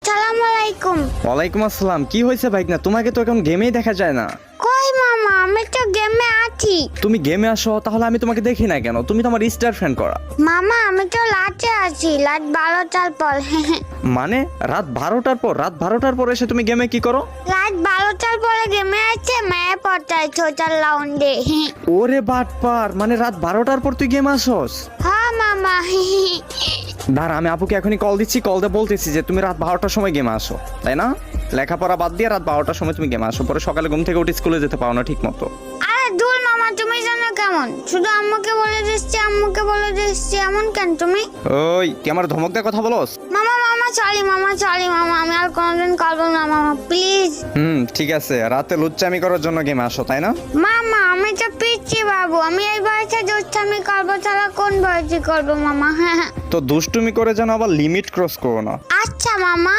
আসসালামু আলাইকুম। ওয়ালাইকুম আসসালাম। কি হয়েছে ভাইকনা? তোমাকে তো এখন গেমেই দেখা যায় না। কই মামা, আমি তো গেমে আছি। তুমি গেমে আসো, তাহলে আমি তোমাকে দেখি না কেন? তুমি তো আমার স্টার ফ্রেন্ড করা। মামা আমি তো লাটে আছি, লাট 12টার পর। মানে রাত 12টার পর? রাত 12টার পর এসে তুমি গেমে কি করো? রাত 12টার পরে গেমে আছে, মেয়ে পড়তায় ছোটার লাউন্ডে। ওরে বাটপার, মানে রাত 12টার পর তুই গেম আসোস? হ্যাঁ মামা। দাঁড়া, আমি আপুকে এখনই কল দিচ্ছি, কল দিয়ে বলতেছি যে তুমি রাত 12টার সময় গেমে আসো, তাই না? লেখাপড়া বাদ দিয়ে রাত 12টার সময় তুমি গেমে আসো, পরে সকালে ঘুম থেকে উঠে স্কুলে যেতে পারো না ঠিক মতো। আরে দূর মামা, তুমি জানো কেমন? শুধু আম্মুকে বলে দিচ্ছি, আম্মুকে বলে দিচ্ছি, এমন কেন তুমি? ওই তুই আমার ধমক দিয়ে কথা বলস? মামা মামা সরি মামা, সরি মামা, আমি আর কোনোদিন করবো না মামা, প্লিজ। ঠিক আছে, রাতে লুচ্চামি করার জন্য গেমে আসো, তাই না? মামা আমি তো পিচ্ছি বাবু, আমি এই বয়সে দুষ্টামি করবো ছাড়া কোন বয়সে করবো মামা? হ্যাঁ তো দুষ্টুমি করে যেন আবার লিমিট ক্রস করো না। আচ্ছা মামা।